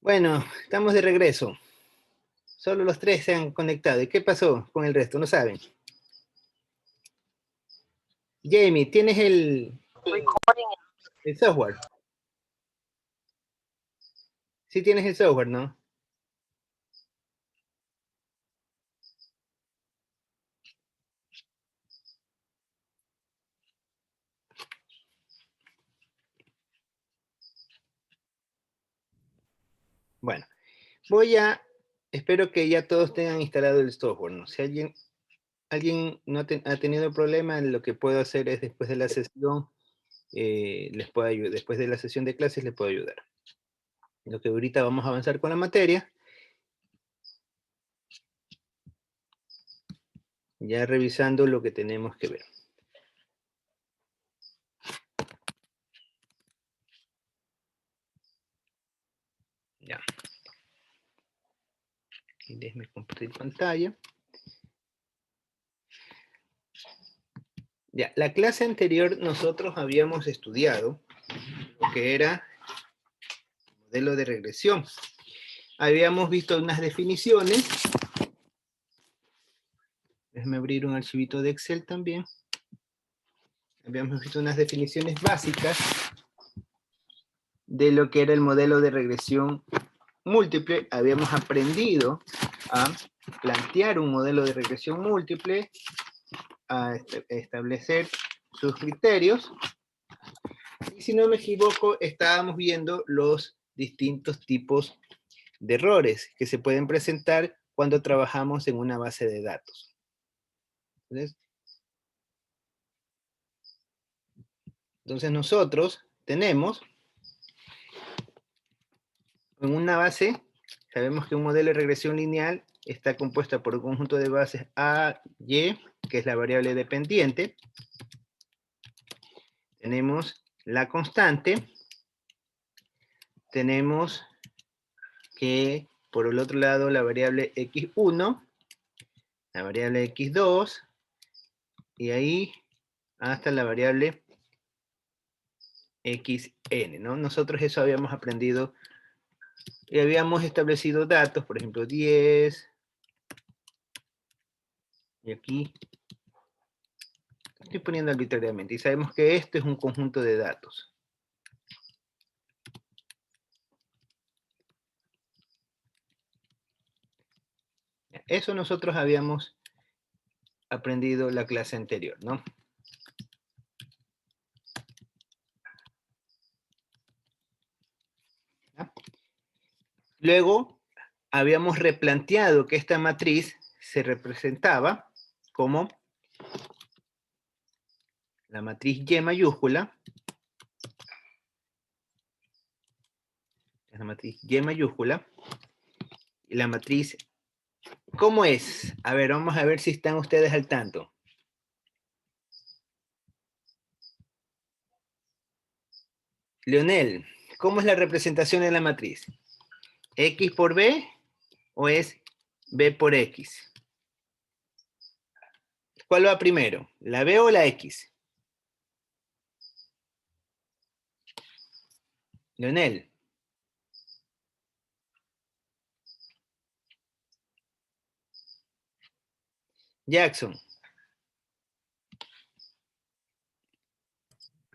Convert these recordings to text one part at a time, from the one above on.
Bueno, estamos de regreso. Solo los tres se han conectado. ¿Y qué pasó con el resto? No saben. Jamie, ¿tienes el software? Sí tienes el software, ¿no? Bueno, espero que ya todos tengan instalado el software, ¿no? Si alguien no ha tenido problema, lo que puedo hacer es después de la sesión, les puedo ayudar. Después de la sesión de clases les puedo ayudar. Lo que ahorita vamos a avanzar con la materia. Ya revisando lo que tenemos que ver. Ya. Y déjenme compartir pantalla. Ya, la clase anterior nosotros habíamos estudiado lo que era modelo de regresión. Habíamos visto unas definiciones. Déjenme abrir un archivito de Excel también. Habíamos visto unas definiciones básicas de lo que era el modelo de regresión múltiple. Habíamos aprendido a plantear un modelo de regresión múltiple, a establecer sus criterios. Y si no me equivoco, estábamos viendo los distintos tipos de errores que se pueden presentar cuando trabajamos en una base de datos. Entonces nosotros tenemos en una base, sabemos que un modelo de regresión lineal está compuesta por un conjunto de bases A, Y, que es la variable dependiente. Tenemos la constante. Tenemos que, por el otro lado, la variable x1, la variable x2, y ahí hasta la variable xn, ¿no? Nosotros eso habíamos aprendido y habíamos establecido datos, por ejemplo, 10, y aquí estoy poniendo arbitrariamente, y sabemos que esto es un conjunto de datos. Eso nosotros habíamos aprendido la clase anterior, ¿no? ¿Ya? Luego, habíamos replanteado que esta matriz se representaba como la matriz Y mayúscula, la matriz Y mayúscula, y la matriz, ¿cómo es? A ver, vamos a ver si están ustedes al tanto. Leonel, ¿cómo es la representación de la matriz? ¿X por B o es B por X? ¿Cuál va primero? ¿La B o la X? Leonel. Jackson.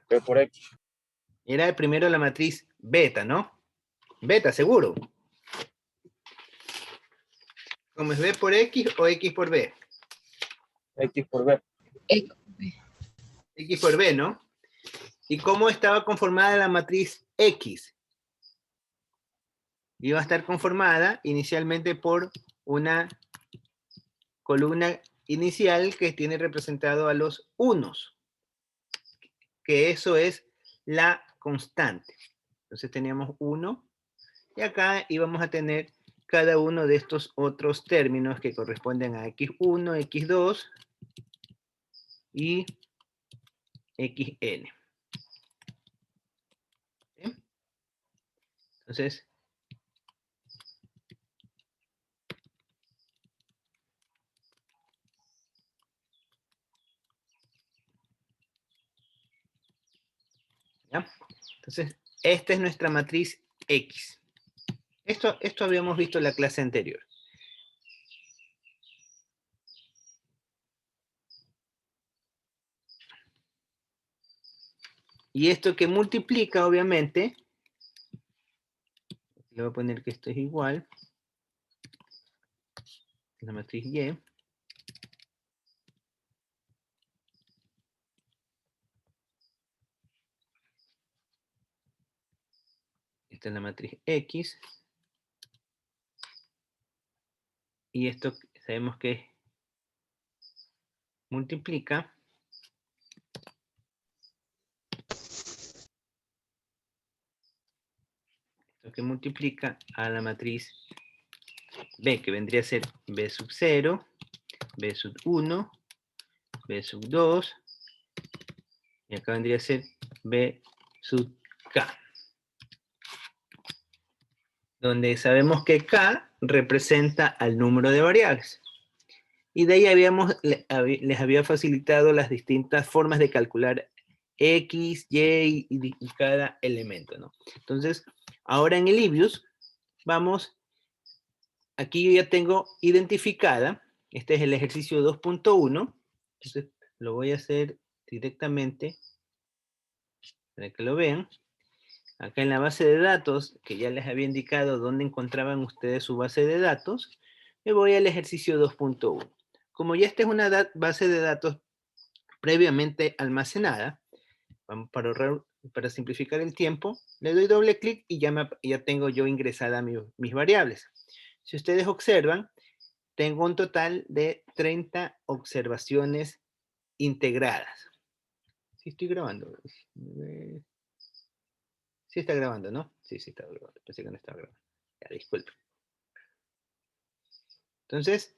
B por X. Era primero la matriz beta, ¿no? Beta, seguro. ¿Cómo es B por X o X por B? X por B. X por B, ¿no? ¿Y cómo estaba conformada la matriz X? Iba a estar conformada inicialmente por una columna inicial que tiene representado a los unos, que eso es la constante. Entonces teníamos 1, y acá íbamos a tener cada uno de estos otros términos que corresponden a x1, x2 y xn. ¿Sí? Entonces, ¿ya? Entonces, esta es nuestra matriz X. Esto habíamos visto en la clase anterior. Y esto que multiplica, obviamente, le voy a poner que esto es igual. La matriz Y. Esta es la matriz X. Y esto sabemos que multiplica. Esto que multiplica a la matriz B, que vendría a ser B sub 0, B sub 1, B sub 2, y acá vendría a ser B sub K. Donde sabemos que K representa al número de variables. Y de ahí les había facilitado las distintas formas de calcular X, Y y cada elemento, ¿no? Entonces, ahora en el Libius, vamos, aquí yo ya tengo identificada, este es el ejercicio 2.1, entonces lo voy a hacer directamente para que lo vean. Acá en la base de datos, que ya les había indicado dónde encontraban ustedes su base de datos, me voy al ejercicio 2.1. Como ya esta es una base de datos previamente almacenada, para simplificar el tiempo, le doy doble clic y ya tengo yo ingresada mis variables. Si ustedes observan, tengo un total de 30 observaciones integradas. Sí estoy grabando. Sí está grabando, ¿no? Sí está grabando. Pensé que no estaba grabando. Ya, disculpe. Entonces,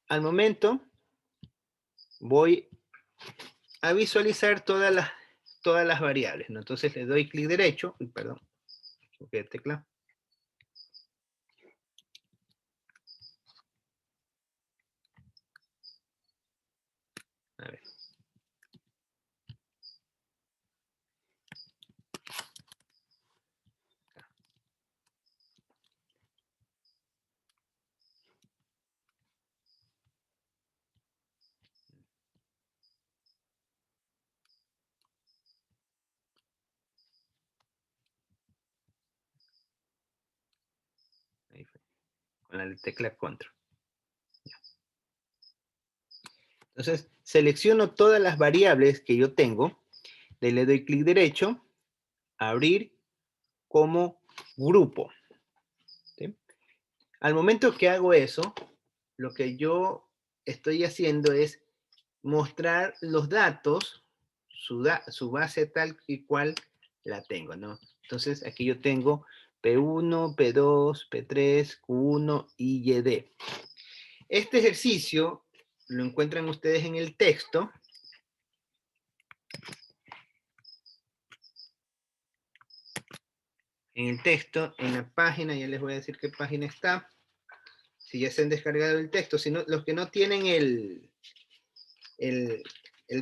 al momento, voy a visualizar todas las variables, ¿no? Entonces le doy clic derecho, perdón, equivoqué de tecla. A ver. Ahí fue, con la tecla control. Entonces, selecciono todas las variables que yo tengo, le doy clic derecho, abrir como grupo. ¿Sí? Al momento que hago eso, lo que yo estoy haciendo es mostrar los datos, su base tal y cual la tengo, ¿no? Entonces, aquí yo tengo P1, P2, P3, Q1 y YD. Este ejercicio lo encuentran ustedes en el texto. En el texto, en la página, ya les voy a decir qué página está. Si ya se han descargado el texto, si no, los que no tienen el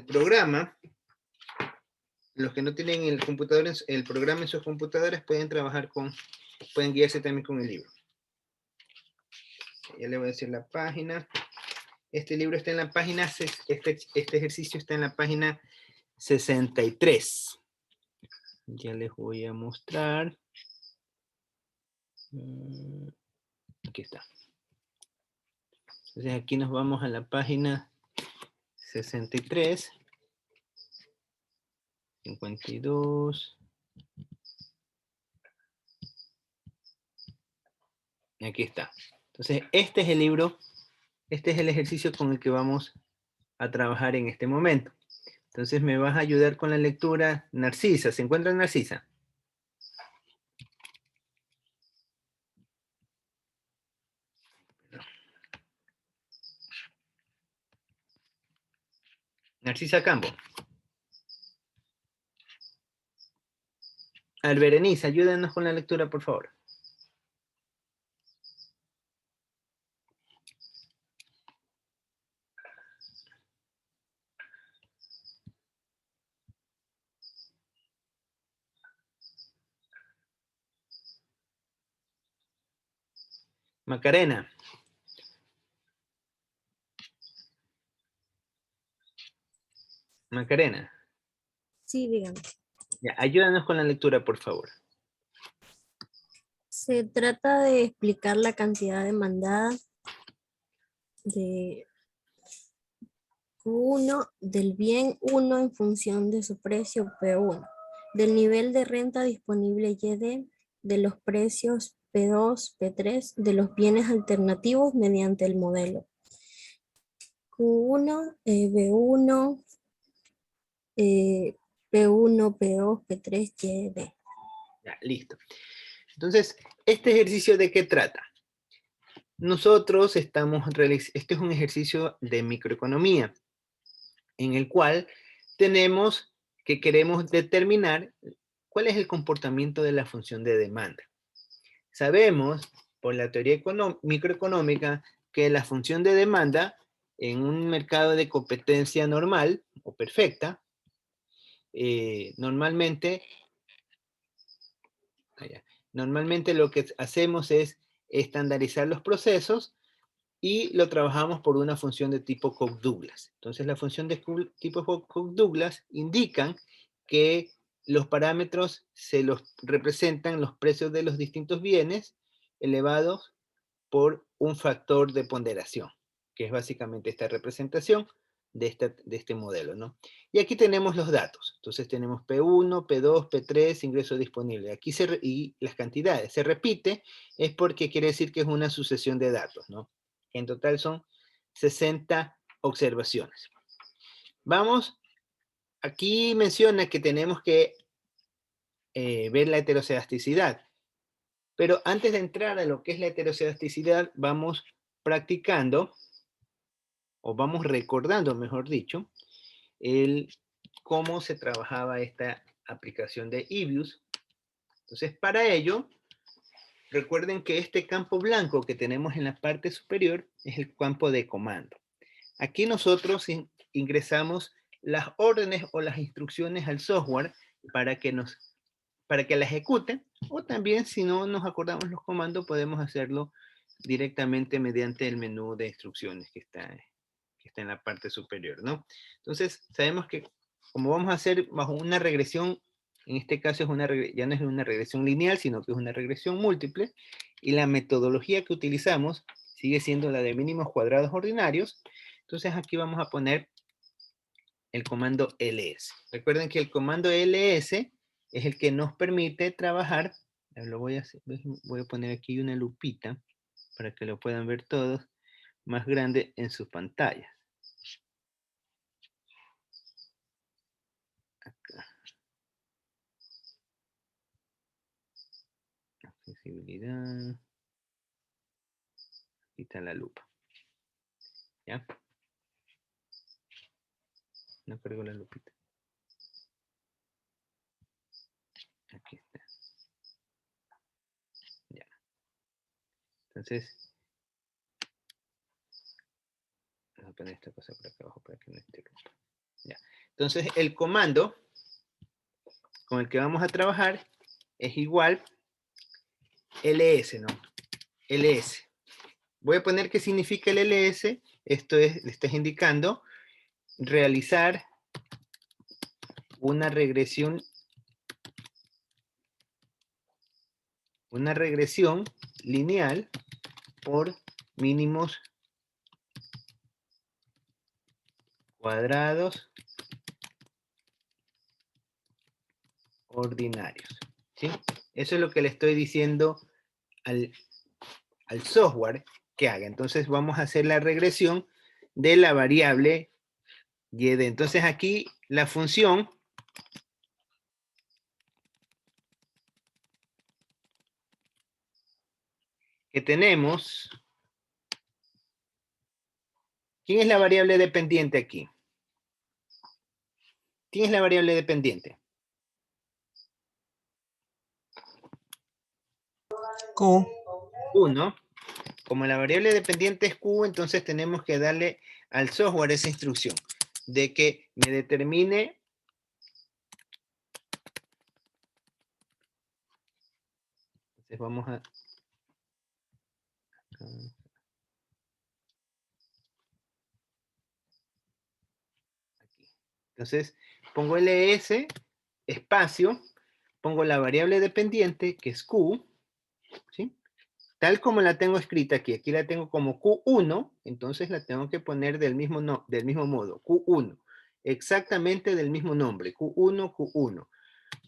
programa, los que no tienen el programa en sus computadores pueden pueden guiarse también con el libro. Ya le voy a decir la página. Este libro está en la página, este ejercicio está en la página 63. Ya les voy a mostrar. Aquí está. Entonces aquí nos vamos a la página 63. 52. Y aquí está. Entonces, este es el libro, este es el ejercicio con el que vamos a trabajar en este momento. Entonces, me vas a ayudar con la lectura. Narcisa, ¿se encuentra Narcisa? Narcisa Campo. Berenice, ayúdanos con la lectura, por favor. Macarena. Macarena. Sí, dígame. Ya, ayúdanos con la lectura, por favor. Se trata de explicar la cantidad demandada de Q1 del bien 1 en función de su precio P1, del nivel de renta disponible YD, de los precios P2, P3, de los bienes alternativos mediante el modelo Q1, B1, P1, P2, P3, YD. Ya, listo. Entonces, ¿este ejercicio de qué trata? Nosotros este es un ejercicio de microeconomía, en el cual queremos determinar cuál es el comportamiento de la función de demanda. Sabemos, por la teoría microeconómica, que la función de demanda en un mercado de competencia normal o perfecta, normalmente lo que hacemos es estandarizar los procesos y lo trabajamos por una función de tipo Cook-Douglas. Entonces, la función de tipo Cook-Douglas indican que los parámetros se los representan los precios de los distintos bienes elevados por un factor de ponderación, que es básicamente esta representación de este modelo, ¿no? Y aquí tenemos los datos. Entonces tenemos P1, P2, P3, ingreso disponible. Aquí y las cantidades. Se repite, es porque quiere decir que es una sucesión de datos, ¿no? En total son 60 observaciones. Vamos, aquí menciona que tenemos que ver la heteroscedasticidad. Pero antes de entrar a lo que es la heteroscedasticidad, vamos practicando, o vamos recordando, mejor dicho, cómo se trabajaba esta aplicación de EBIUS. Entonces, para ello, recuerden que este campo blanco que tenemos en la parte superior es el campo de comando. Aquí nosotros ingresamos las órdenes o las instrucciones al software para que la ejecute, o también si no nos acordamos los comandos podemos hacerlo directamente mediante el menú de instrucciones que está en la parte superior, ¿no? Entonces sabemos que como vamos a hacer bajo una regresión, en este caso ya no es una regresión lineal, sino que es una regresión múltiple, y la metodología que utilizamos sigue siendo la de mínimos cuadrados ordinarios. Entonces aquí vamos a poner el comando ls. Recuerden que el comando ls es el que nos permite trabajar. Voy a poner aquí una lupita para que lo puedan ver todos más grande en sus pantallas. Acá. Accesibilidad. Aquí está la lupa. ¿Ya? No cargo la lupita. Aquí está. Ya. Entonces, voy a poner esta cosa por acá abajo para que no interrumpa. Ya. Entonces, el comando con el que vamos a trabajar es igual ls, ¿no? ls. Voy a poner qué significa el ls. Esto es, le estás indicando realizar una regresión lineal por mínimos cuadrados ordinarios, ¿sí? Eso es lo que le estoy diciendo al software que haga. Entonces vamos a hacer la regresión de la variable y de. Entonces aquí la función que tenemos, ¿quién es la variable dependiente aquí? ¿Quién es la variable dependiente? Q. Q, ¿no? Como la variable dependiente es Q, entonces tenemos que darle al software esa instrucción de que me determine entonces vamos a Entonces, pongo ls, espacio, pongo la variable dependiente, que es q, ¿sí? Tal como la tengo escrita aquí. Aquí la tengo como q1, entonces la tengo que poner del mismo modo, q1. Exactamente del mismo nombre, q1, q1.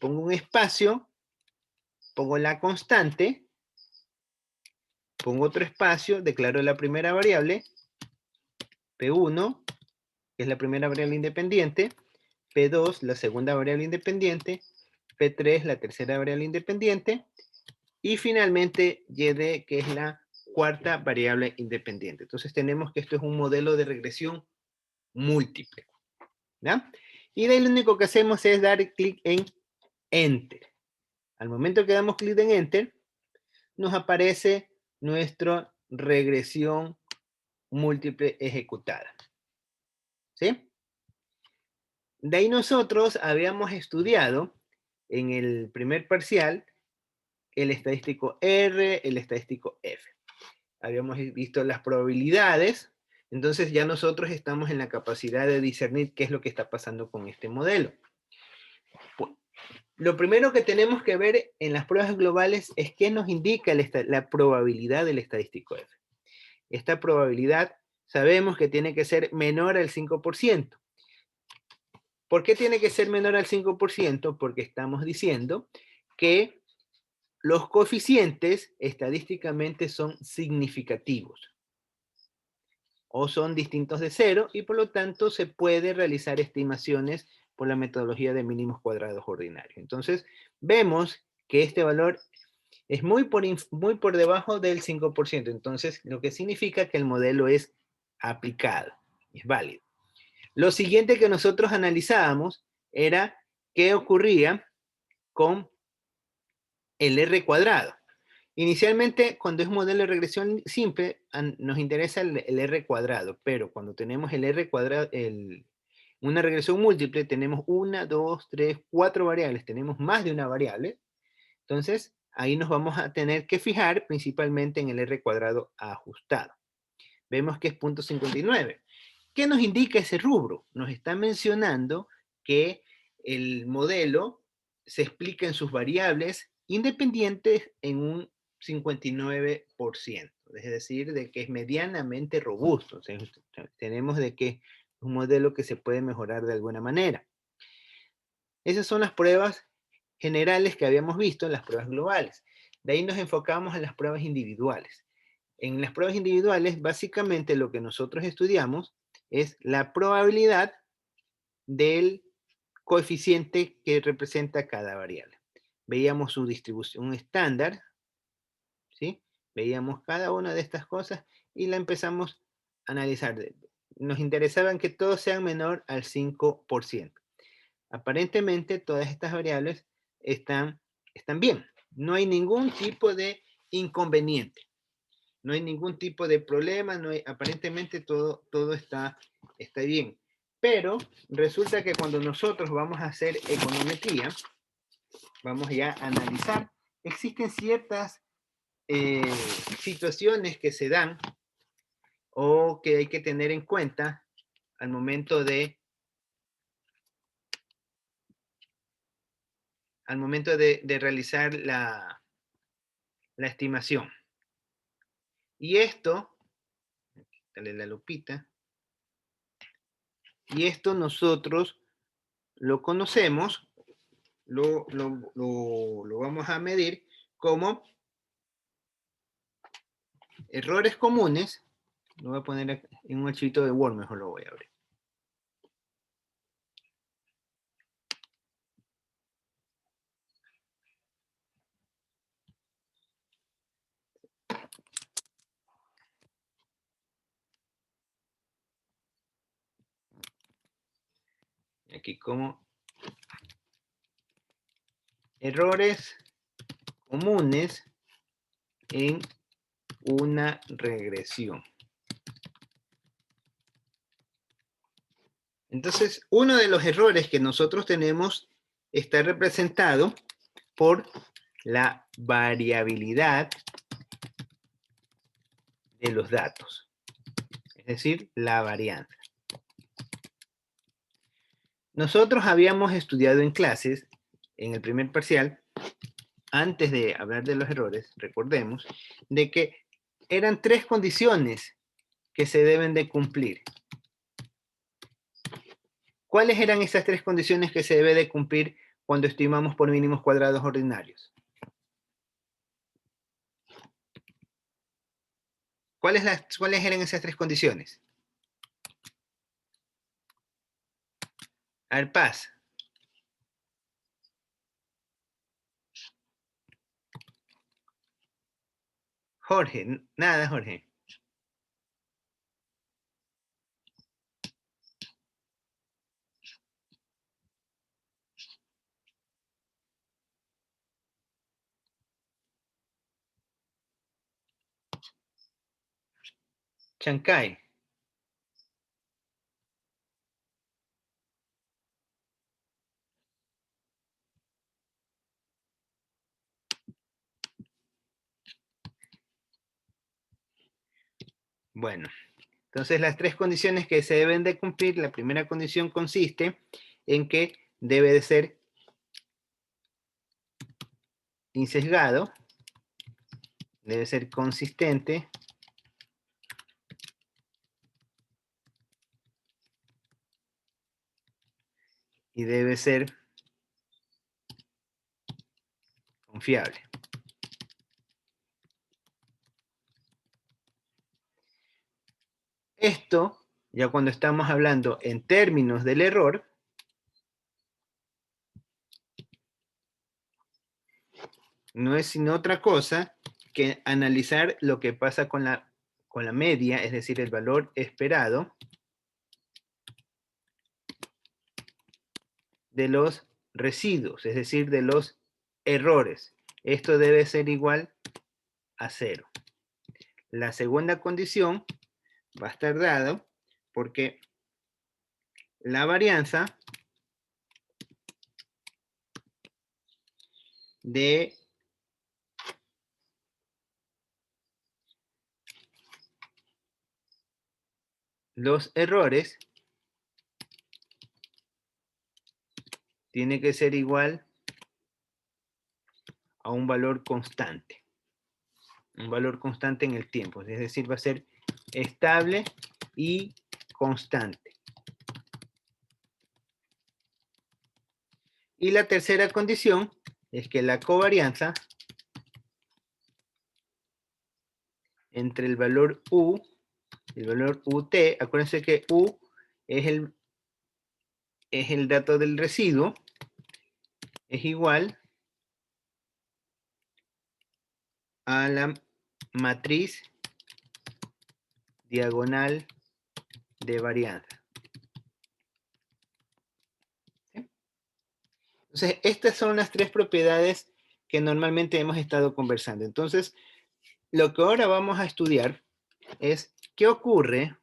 Pongo un espacio, pongo la constante, pongo otro espacio, declaro la primera variable, P1, que es la primera variable independiente, P2, la segunda variable independiente, P3, la tercera variable independiente, y finalmente YD, que es la cuarta variable independiente. Entonces tenemos que esto es un modelo de regresión múltiple, ¿ya? Y de ahí lo único que hacemos es dar clic en Enter. Al momento que damos clic en Enter, nos aparece nuestra regresión múltiple ejecutada. ¿Sí? De ahí nosotros habíamos estudiado en el primer parcial el estadístico R, el estadístico F. Habíamos visto las probabilidades, entonces ya nosotros estamos en la capacidad de discernir qué es lo que está pasando con este modelo. Lo primero que tenemos que ver en las pruebas globales es qué nos indica la probabilidad del estadístico F. Esta probabilidad sabemos que tiene que ser menor al 5%. ¿Por qué tiene que ser menor al 5%? Porque estamos diciendo que los coeficientes estadísticamente son significativos o son distintos de 0 y por lo tanto se puede realizar estimaciones por la metodología de mínimos cuadrados ordinarios. Entonces vemos que este valor es muy por debajo del 5%, entonces lo que significa que el modelo es aplicado, es válido. Lo siguiente que nosotros analizábamos era qué ocurría con el R cuadrado. Inicialmente, cuando es modelo de regresión simple, nos interesa el R cuadrado, pero cuando tenemos el R cuadrado, una regresión múltiple, tenemos 1, 2, 3, 4 variables, tenemos más de una variable, entonces ahí nos vamos a tener que fijar principalmente en el R cuadrado ajustado. Vemos que es 0.59. ¿Qué nos indica ese rubro? Nos está mencionando que el modelo se explica en sus variables independientes en un 59%, es decir, de que es medianamente robusto. O sea, tenemos de que es un modelo que se puede mejorar de alguna manera. Esas son las pruebas generales que habíamos visto en las pruebas globales. De ahí nos enfocamos en las pruebas individuales. En las pruebas individuales, básicamente lo que nosotros estudiamos es la probabilidad del coeficiente que representa cada variable. Veíamos su distribución estándar, ¿sí? Veíamos cada una de estas cosas y la empezamos a analizar. Nos interesaban que todos sean menor al 5%. Aparentemente todas estas variables están bien. No hay ningún tipo de inconveniente. No hay ningún tipo de problema, aparentemente todo está bien. Pero resulta que cuando nosotros vamos a hacer econometría, vamos ya a analizar, existen ciertas situaciones que se dan o que hay que tener en cuenta al momento de realizar la estimación. Y esto, dale la lupita, y esto nosotros lo conocemos, lo vamos a medir como errores comunes. Lo voy a poner en un archivito de Word, mejor lo voy a abrir. Aquí como errores comunes en una regresión. Entonces, uno de los errores que nosotros tenemos está representado por la variabilidad de los datos, es decir, la varianza. Nosotros habíamos estudiado en clases, en el primer parcial, antes de hablar de los errores, recordemos, de que eran 3 condiciones que se deben de cumplir. ¿Cuáles eran esas 3 condiciones que se debe de cumplir cuando estimamos por mínimos cuadrados ordinarios? ¿Cuáles eran esas 3 condiciones? A ver, Paz. Jorge, nada, Jorge. Chancay. Bueno, entonces las 3 condiciones que se deben de cumplir, la primera condición consiste en que debe de ser insesgado, debe ser consistente y debe ser confiable. Esto, ya cuando estamos hablando en términos del error, no es sino otra cosa que analizar lo que pasa con la media, es decir, el valor esperado de los residuos, es decir, de los errores. Esto debe ser igual a 0. La segunda condición va a estar dado porque la varianza de los errores tiene que ser igual a un valor constante. Un valor constante en el tiempo, es decir, va a ser estable y constante. Y la tercera condición es que la covarianza entre el valor U y el valor UT, acuérdense que U es el dato del residuo, es igual a la matriz diagonal de varianza. ¿Sí? Entonces, estas son las 3 propiedades que normalmente hemos estado conversando. Entonces, lo que ahora vamos a estudiar es qué ocurre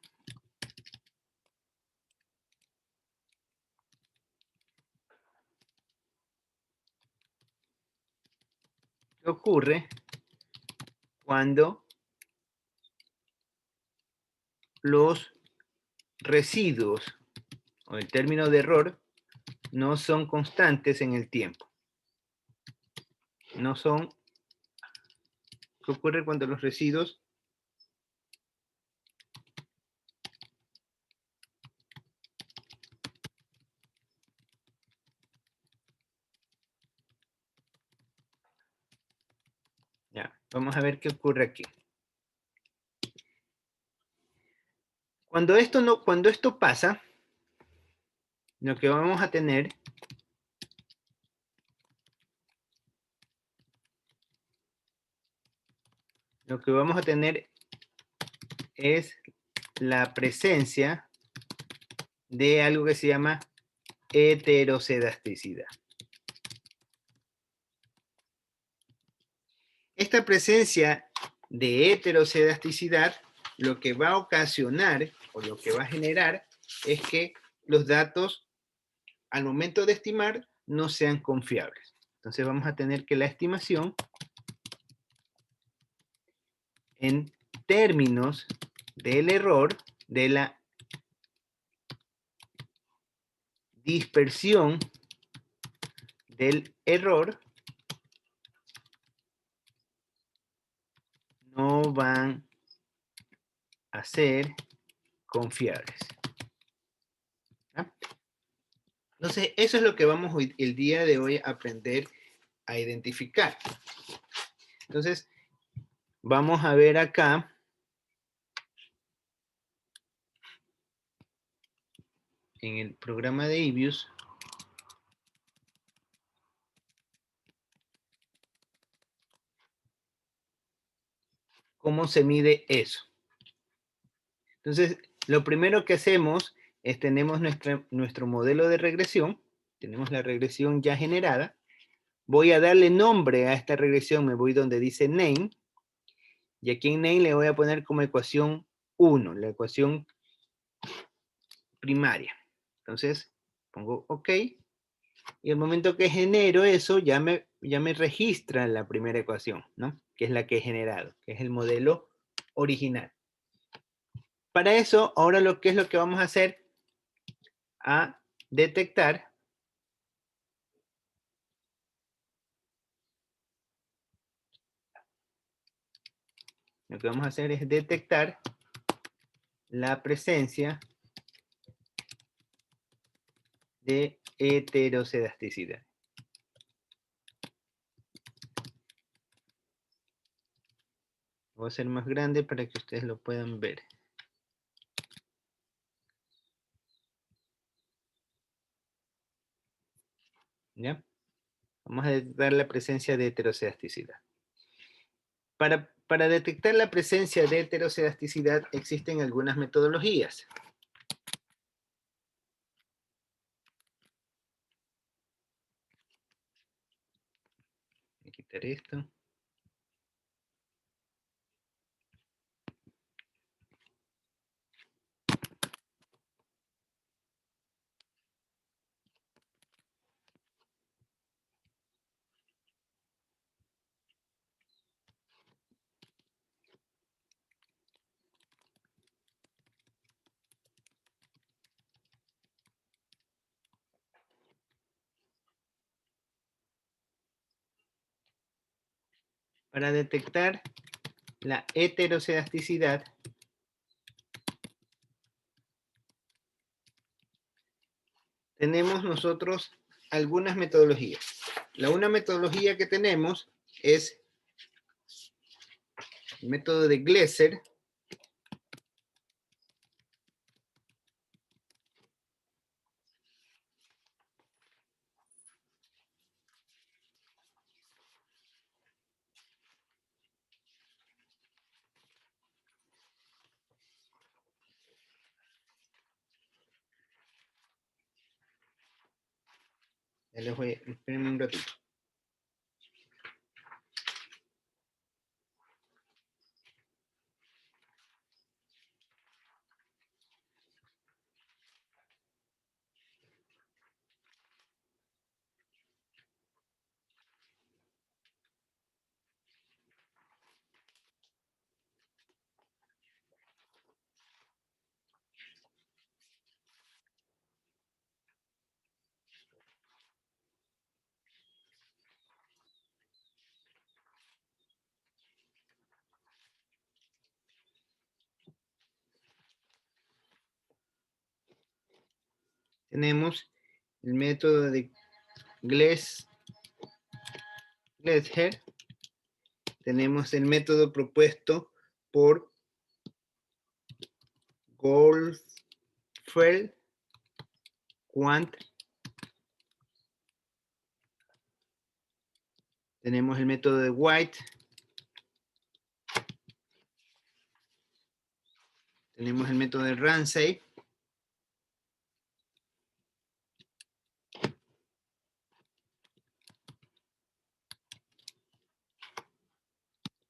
cuando los residuos o el término de error no son constantes en el tiempo. No son. ¿Qué ocurre cuando los residuos ya, vamos a ver qué ocurre aquí. Cuando esto pasa, lo que vamos a tener es la presencia de algo que se llama heterocedasticidad. Esta presencia de heterocedasticidad lo que va a ocasionar o lo que va a generar es que los datos al momento de estimar no sean confiables. Entonces vamos a tener que la estimación en términos del error de dispersión del error no van a ser confiables. ¿Ah? Entonces, eso es lo que vamos hoy, el día de hoy a aprender a identificar. Entonces, vamos a ver acá. En el programa de EBIUS. ¿Cómo se mide eso? Entonces, lo primero que hacemos es tenemos nuestro modelo de regresión. Tenemos la regresión ya generada. Voy a darle nombre a esta regresión. Me voy donde dice name. Y aquí en name le voy a poner como ecuación 1, la ecuación primaria. Entonces, pongo OK. Y el momento que genero eso, ya me registra la primera ecuación, ¿no? Que es la que he generado, que es el modelo original. Para eso, ahora ¿qué es lo que vamos a hacer? A detectar lo que vamos a hacer es detectar la presencia de heterocedasticidad. Voy a hacer más grande para que ustedes lo puedan ver. ¿Ya? Vamos a detectar la presencia de heterocedasticidad. Para detectar la presencia de heterocedasticidad existen algunas metodologías. Voy a quitar esto. Para detectar la heterocedasticidad, tenemos nosotros algunas metodologías. Una metodología que tenemos es el método de Gleiser. Ya les voy, espérenme un ratito. Tenemos el método de Gleiser. Tenemos el método propuesto por Goldfeld, Quant. Tenemos el método de White. Tenemos el método de Ramsey.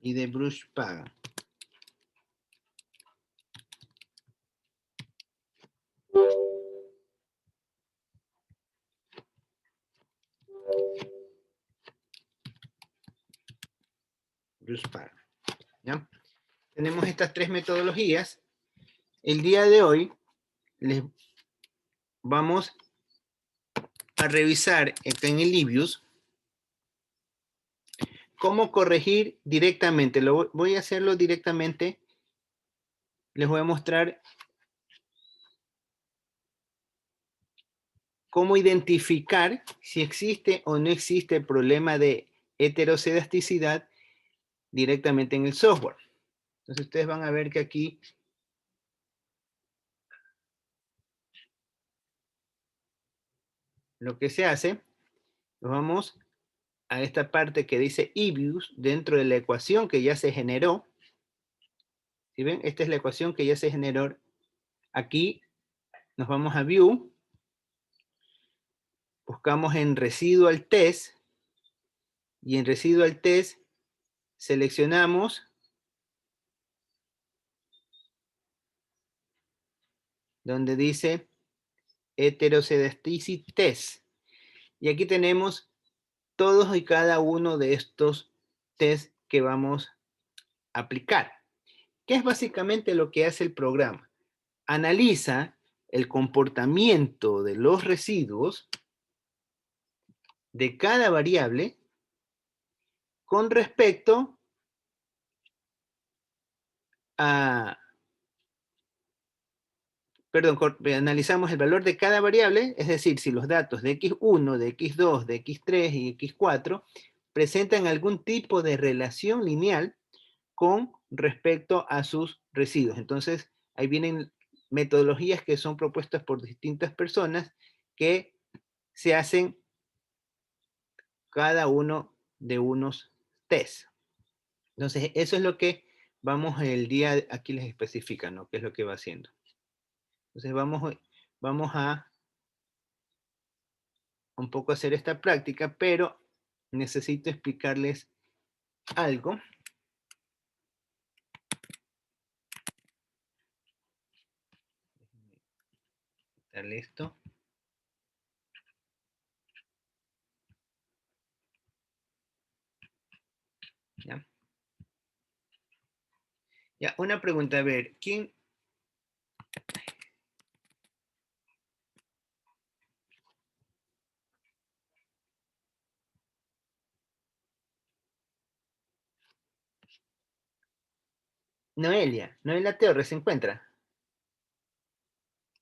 Y de Bruce Pagan. Bruce Pagan. ¿Ya? Tenemos estas tres metodologías. El día de hoy les vamos a revisar acá en el Livius cómo corregir directamente. Voy a hacerlo directamente. Les voy a mostrar cómo identificar si existe o no existe el problema de heterocedasticidad directamente en el software. Entonces ustedes van a ver que aquí lo que se hace, nos vamos a esta parte que dice eViews dentro de la ecuación que ya se generó. ¿Sí ven? Esta es la ecuación que ya se generó. Aquí nos vamos a View, buscamos en Residual Test, y en Residual Test seleccionamos donde dice Heteroscedasticity Test. Y aquí tenemos todos y cada uno de estos tests que vamos a aplicar. ¿Qué es básicamente lo que hace el programa? Analiza el comportamiento de los residuos de cada variable con respecto a, analizamos el valor de cada variable, es decir, si los datos de X1, de X2, de X3 y X4 presentan algún tipo de relación lineal con respecto a sus residuos. Entonces, ahí vienen metodologías que son propuestas por distintas personas que se hacen cada uno de unos tests. Entonces, eso es lo que vamos el día, aquí les especifica, ¿no? ¿Qué es lo que va haciendo? Entonces, vamos a un poco hacer esta práctica, pero necesito explicarles algo. Darle esto. ¿Ya? Ya, una pregunta, a ver, ¿quién? Noelia Torres se encuentra.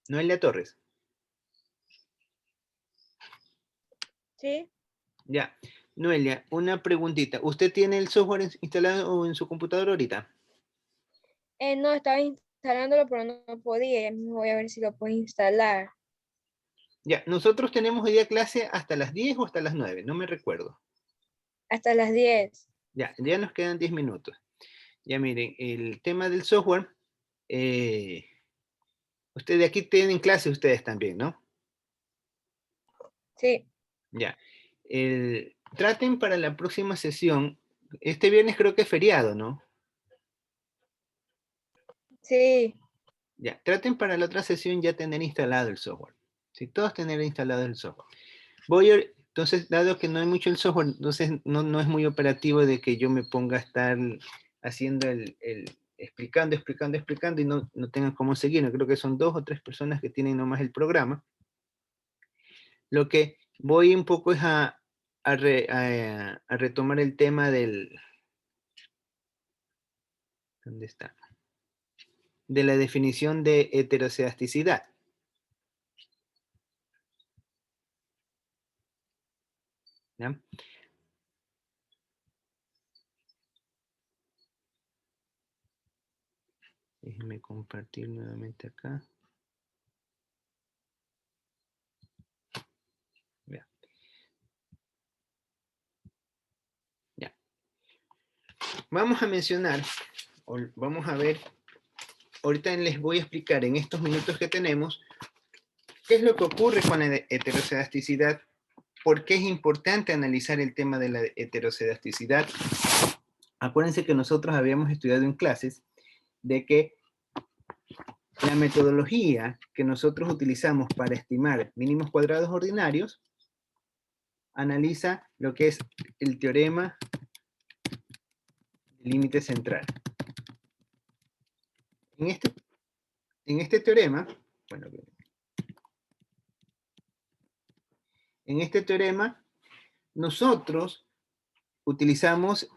Noelia Torres. Sí. Ya. Noelia, una preguntita. ¿Usted tiene el software instalado en su computadora ahorita? No, estaba instalándolo, pero no podía. Voy a ver si lo puedo instalar. Ya, nosotros tenemos hoy día clase hasta las 10 o hasta las 9, no me recuerdo. Hasta las 10. Ya nos quedan 10 minutos. Ya miren, el tema del software, ustedes aquí tienen clase ustedes también, ¿no? Sí. Ya. Traten para la próxima sesión, este viernes creo que es feriado, ¿no? Sí. Ya, traten para la otra sesión ya tener instalado el software. Si todos tener instalado el software. Entonces, dado que no hay mucho el software, entonces no es muy operativo de que yo me ponga a estar haciendo explicando y no tengan cómo seguir. Creo que son 2 o 3 personas que tienen nomás el programa. Lo que voy un poco es a retomar el tema del... ¿Dónde está? De la definición de heterocedasticidad. ¿Ya? Déjenme compartir nuevamente acá. Ya. Vamos a mencionar, o vamos a ver, ahorita les voy a explicar en estos minutos que tenemos, qué es lo que ocurre con la heterocedasticidad, por qué es importante analizar el tema de la heterocedasticidad. Acuérdense que nosotros habíamos estudiado en clases de que la metodología que nosotros utilizamos para estimar mínimos cuadrados ordinarios analiza lo que es el teorema del límite central. En este teorema, bueno, en este teorema, nosotros utilizamos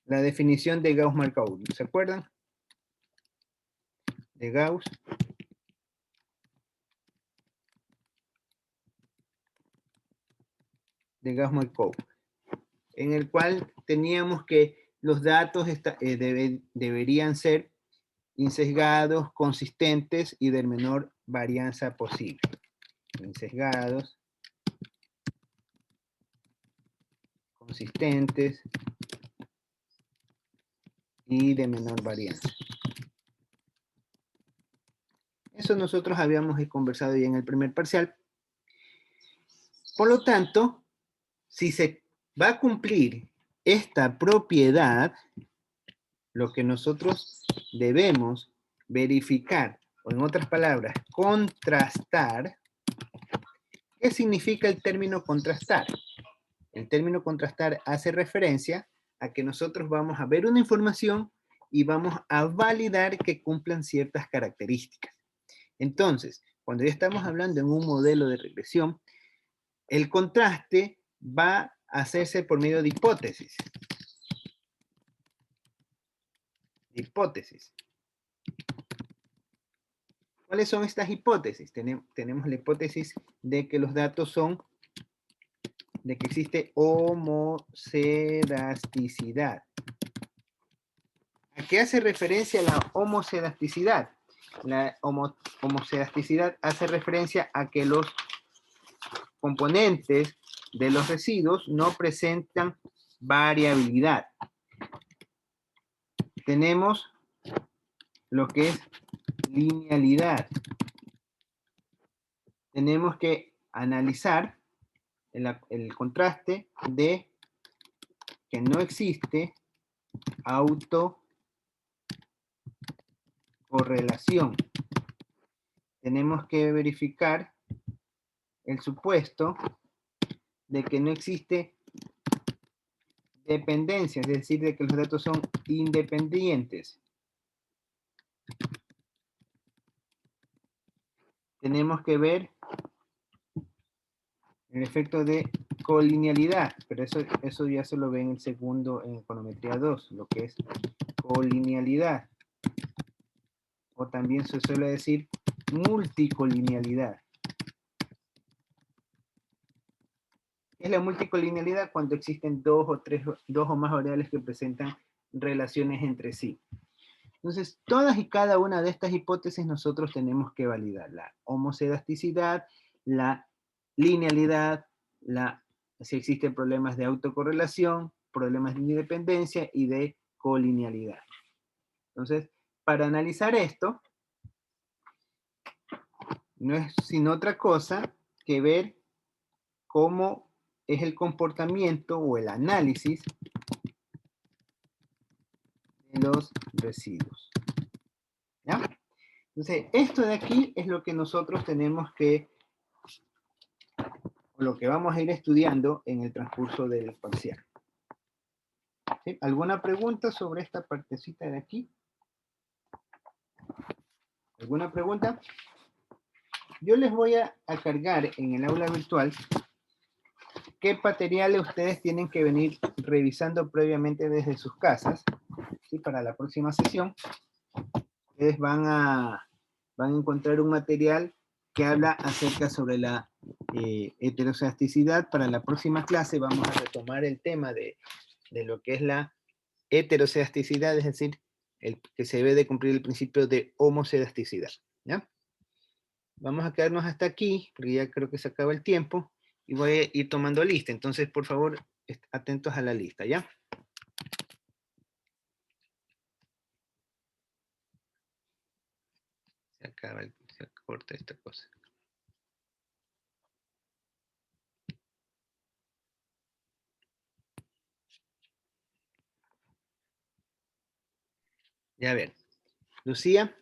la definición de Gauss-Markov. ¿Se acuerdan? De Gauss. De Gauss-Markov, en el cual teníamos que los datos deberían ser insesgados, consistentes y de menor varianza posible. Insesgados, consistentes y de menor varianza. Eso nosotros habíamos conversado ya en el primer parcial. Por lo tanto, si se va a cumplir esta propiedad, lo que nosotros debemos verificar, o en otras palabras, contrastar. ¿Qué significa el término contrastar? El término contrastar hace referencia a que nosotros vamos a ver una información y vamos a validar que cumplan ciertas características. Entonces, cuando ya estamos hablando en un modelo de regresión, el contraste va a hacerse por medio de hipótesis. Hipótesis. ¿Cuáles son estas hipótesis? Tenemos la hipótesis de que los datos son, de que existe homocedasticidad. ¿A qué hace referencia la homocedasticidad? La homocedasticidad hace referencia a que los componentes de los residuos no presentan variabilidad. Tenemos lo que es linealidad. Tenemos que analizar el contraste de que no existe autocorrelación. Tenemos que verificar el supuesto de que no existe dependencia, es decir, de que los datos son independientes. Tenemos que ver el efecto de colinealidad, pero eso ya se lo ve en el segundo, en econometría 2, lo que es colinealidad. O también se suele decir multicolinealidad. ¿Qué es la multicolinealidad? Cuando existen dos o más variables que presentan relaciones entre sí. Entonces, todas y cada una de estas hipótesis nosotros tenemos que validar. La homocedasticidad, la linealidad, si existen problemas de autocorrelación, problemas de independencia y de colinealidad. Entonces, para analizar esto, no es sino otra cosa que ver cómo es el comportamiento o el análisis de los residuos. ¿Ya? Entonces, esto de aquí es lo que nosotros tenemos que, o lo que vamos a ir estudiando en el transcurso del parcial. ¿Sí? ¿Alguna pregunta sobre esta partecita de aquí? ¿Alguna pregunta? Yo les voy a cargar en el aula virtual qué materiales ustedes tienen que venir revisando previamente desde sus casas. ¿Sí? Para la próxima sesión, ustedes van a encontrar un material que habla acerca sobre la heterocedasticidad. Para la próxima clase vamos a retomar el tema de lo que es la heterocedasticidad, es decir, que se debe de cumplir el principio de homocedasticidad. ¿Ya? Vamos a quedarnos hasta aquí, porque ya creo que se acaba el tiempo, y voy a ir tomando lista. Entonces, por favor, atentos a la lista, ¿ya? Se corta esta cosa. Ya a ver. Lucía.